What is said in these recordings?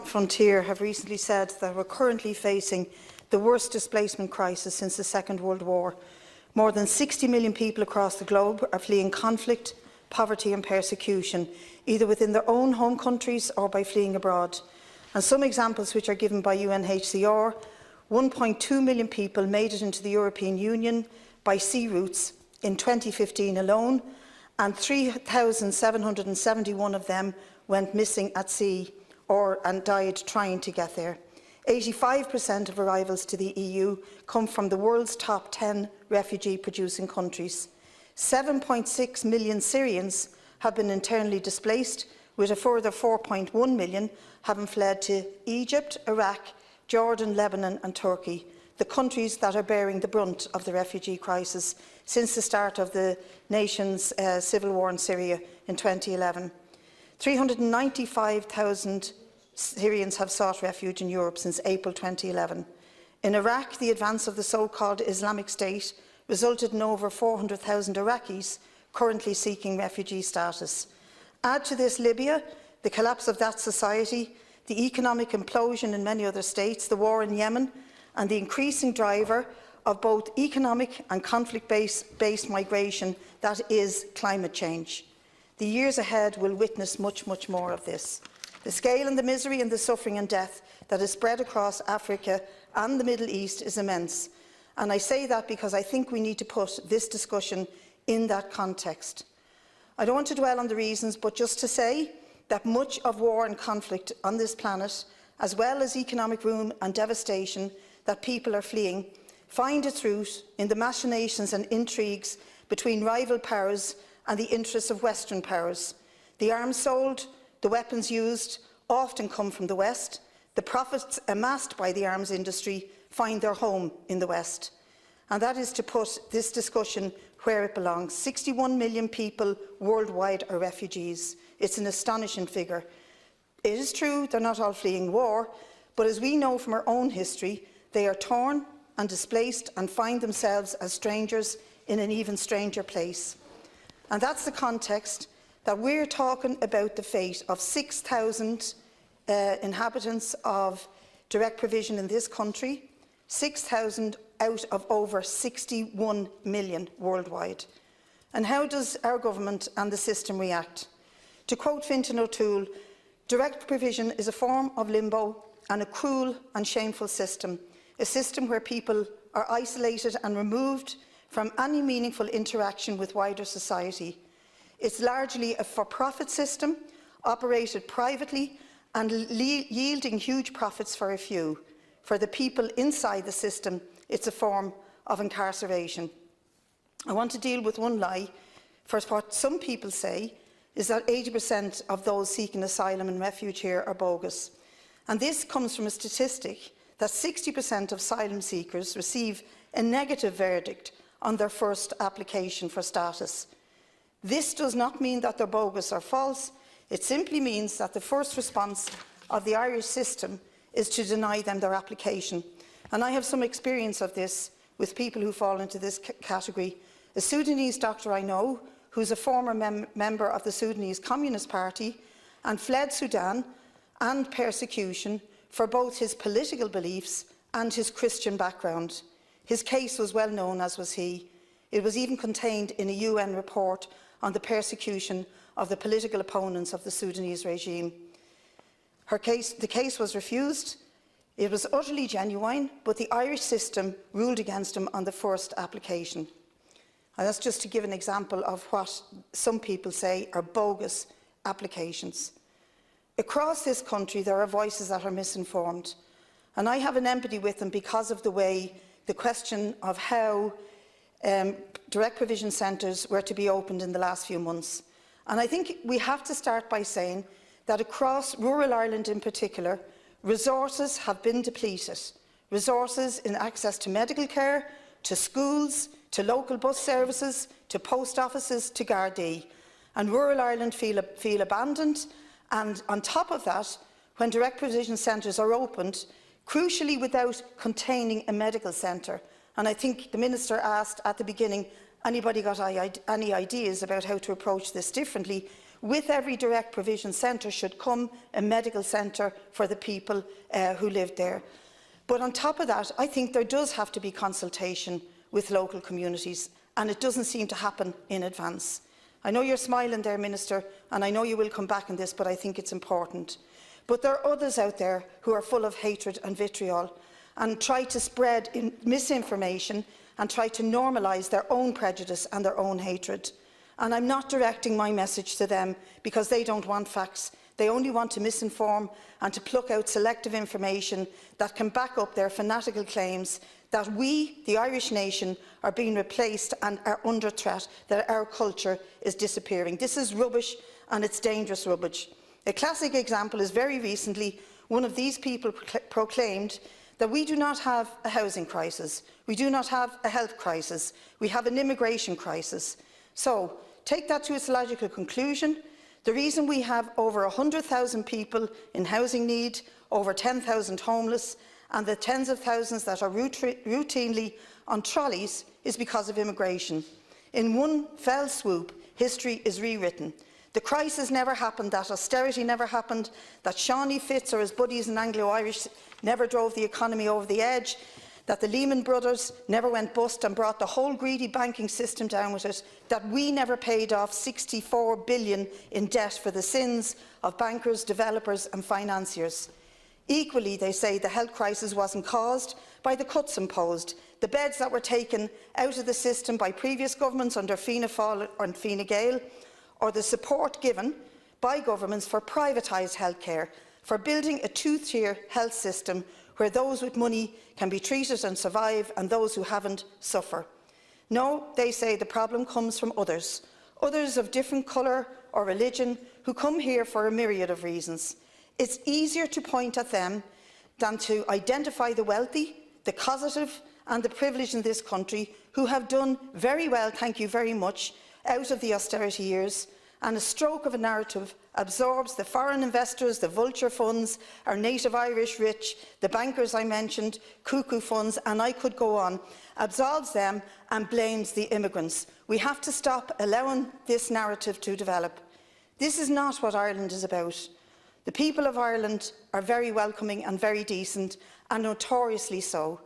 Frontier have recently said that we're currently facing the worst displacement crisis since the Second World War. More than 60 million people across the globe are fleeing conflict, poverty and persecution, either within their own home countries or by fleeing abroad. And some examples which are given by UNHCR: 1.2 million people made it into the European Union by sea routes in 2015 alone, and 3,771 of them went missing at sea and died trying to get there. 85% of arrivals to the EU come from the world's top 10 refugee-producing countries. 7.6 million Syrians have been internally displaced, with a further 4.1 million having fled to Egypt, Iraq, Jordan, Lebanon and Turkey, the countries that are bearing the brunt of the refugee crisis since the start of the nation's civil war in Syria in 2011. 395,000 Syrians have sought refuge in Europe since April 2011. In Iraq, the advance of the so-called Islamic State resulted in over 400,000 Iraqis currently seeking refugee status. Add to this Libya, the collapse of that society, the economic implosion in many other states, the war in Yemen, and the increasing driver of both economic and conflict-based migration, that is climate change. The years ahead will witness much, much more of this. The scale and the misery and the suffering and death that is spread across Africa and the Middle East is immense. And I say that because I think we need to put this discussion in that context. I don't want to dwell on the reasons, but just to say that much of war and conflict on this planet, as well as economic ruin and devastation that people are fleeing, find its root in the machinations and intrigues between rival powers and the interests of Western powers. The arms sold, the weapons used, often come from the West. The profits amassed by the arms industry find their home in the West. And that is to put this discussion where it belongs. 61 million people worldwide are refugees. It's an astonishing figure. It is true they're not all fleeing war, but as we know from our own history, they are torn and displaced and find themselves as strangers in an even stranger place. And that's the context that we're talking about the fate of 6,000 inhabitants of direct provision in this country, 6,000 out of over 61 million worldwide. And how does our government and the system react? To quote Fintan O'Toole, direct provision is a form of limbo and a cruel and shameful system, a system where people are isolated and removed from any meaningful interaction with wider society. It's largely a for-profit system, operated privately and yielding huge profits for a few. For the people inside the system, it's a form of incarceration. I want to deal with one lie. First, what some people say is that 80% of those seeking asylum and refuge here are bogus. And this comes from a statistic that 60% of asylum seekers receive a negative verdict on their first application for status. This does not mean that they're bogus or false. It simply means that the first response of the Irish system is to deny them their application. And I have some experience of this with people who fall into this category. A Sudanese doctor I know, who's a former member of the Sudanese Communist Party and fled Sudan and persecution for both his political beliefs and his Christian background. His case was well known, as was he. It was even contained in a UN report on the persecution of the political opponents of the Sudanese regime. The case was refused. It was utterly genuine, but the Irish system ruled against him on the first application. And that's just to give an example of what some people say are bogus applications. Across this country, there are voices that are misinformed, and I have an empathy with them because of the way the question of how direct provision centres were to be opened in the last few months. And I think we have to start by saying that across rural Ireland in particular, resources have been depleted. Resources in access to medical care, to schools, to local bus services, to post offices, to Gardaí. And rural Ireland feel abandoned. And on top of that, when direct provision centres are opened, crucially without containing a medical centre. And I think the Minister asked at the beginning, anybody got any ideas about how to approach this differently? with every direct provision centre should come a medical centre for the people who live there. But on top of that, I think there does have to be consultation with local communities, and it doesn't seem to happen in advance. I know you're smiling there, Minister, and I know you will come back on this, but I think it's important. But there are others out there who are full of hatred and vitriol and try to spread misinformation and try to normalise their own prejudice and their own hatred. And I'm not directing my message to them because they don't want facts. They only want to misinform and to pluck out selective information that can back up their fanatical claims that we, the Irish nation, are being replaced and are under threat, that our culture is disappearing. This is rubbish, and it's dangerous rubbish. A classic example is very recently one of these people proclaimed that we do not have a housing crisis, we do not have a health crisis, we have an immigration crisis. So, take that to its logical conclusion. The reason we have over 100,000 people in housing need, over 10,000 homeless, and the tens of thousands that are routinely on trolleys is because of immigration. In one fell swoop, history is rewritten. The crisis never happened, that austerity never happened, that Shawnee Fitz or his buddies in Anglo-Irish never drove the economy over the edge, that the Lehman Brothers never went bust and brought the whole greedy banking system down with it, that we never paid off 64 billion in debt for the sins of bankers, developers and financiers. Equally, they say the health crisis wasn't caused by the cuts imposed, the beds that were taken out of the system by previous governments under Fianna Fáil and Fine Gael, or the support given by governments for privatised healthcare, for building a two-tier health system where those with money can be treated and survive and those who haven't suffer. No, they say the problem comes from others of different colour or religion who come here for a myriad of reasons. It's easier to point at them than to identify the wealthy, the causative and the privileged in this country who have done very well, thank you very much, out of the austerity years, and a stroke of a narrative absorbs the foreign investors, the vulture funds, our native Irish rich, the bankers I mentioned, cuckoo funds, and I could go on, absolves them and blames the immigrants. We have to stop allowing this narrative to develop. This is not what Ireland is about. The people of Ireland are very welcoming and very decent, and notoriously so.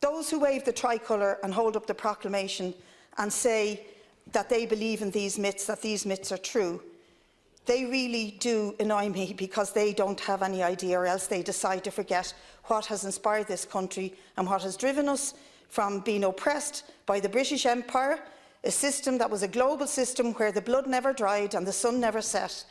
Those who wave the tricolour and hold up the proclamation and say that they believe in these myths, that these myths are true, they really do annoy me because they don't have any idea, or else they decide to forget what has inspired this country and what has driven us from being oppressed by the British Empire, a system that was a global system where the blood never dried and the sun never set.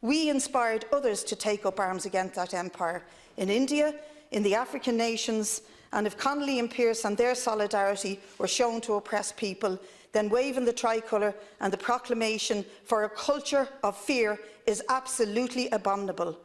We inspired others to take up arms against that empire in India, in the African nations, and if Connolly and Pearse and their solidarity were shown to oppress people, then waving the tricolour and the proclamation for a culture of fear is absolutely abominable.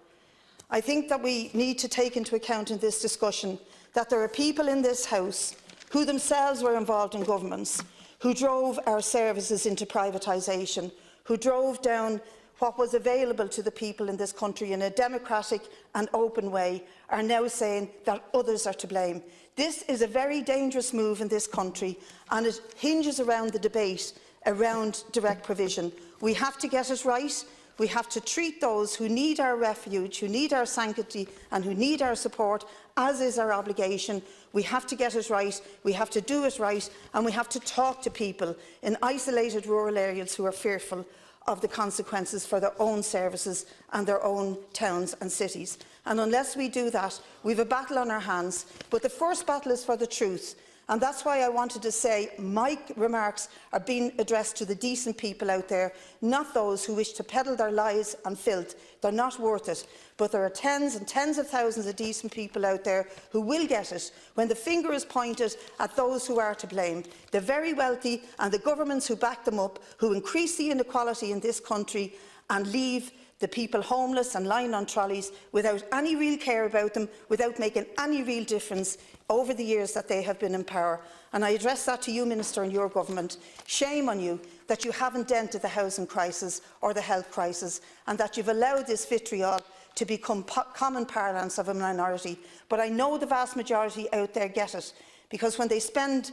I think that we need to take into account in this discussion that there are people in this House who themselves were involved in governments, who drove our services into privatisation, who drove down what was available to the people in this country in a democratic and open way, are now saying that others are to blame. This is a very dangerous move in this country, and it hinges around the debate around direct provision. We have to get it right. We have to treat those who need our refuge, who need our sanctity and who need our support, as is our obligation. We have to get it right, we have to do it right, and we have to talk to people in isolated rural areas who are fearful of the consequences for their own services and their own towns and cities. And unless we do that, we have a battle on our hands. But the first battle is for the truth. And that's why I wanted to say my remarks are being addressed to the decent people out there, not those who wish to peddle their lies and filth. They're not worth it. But there are tens and tens of thousands of decent people out there who will get it when the finger is pointed at those who are to blame. The very wealthy and the governments who back them up, who increase the inequality in this country and leave the people homeless and lying on trolleys without any real care about them, without making any real difference over the years that they have been in power. And I address that to you, Minister, and your government. Shame on you that you haven't dented the housing crisis or the health crisis, and that you've allowed this vitriol to become common parlance of a minority. But I know the vast majority out there get it, because when they spend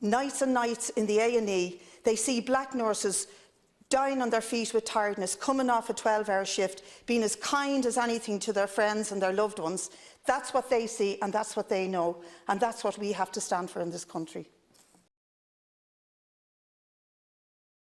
nights and nights in the A&E, they see black nurses dying on their feet with tiredness, coming off a 12-hour shift, being as kind as anything to their friends and their loved ones. That's what they see and that's what they know, and that's what we have to stand for in this country.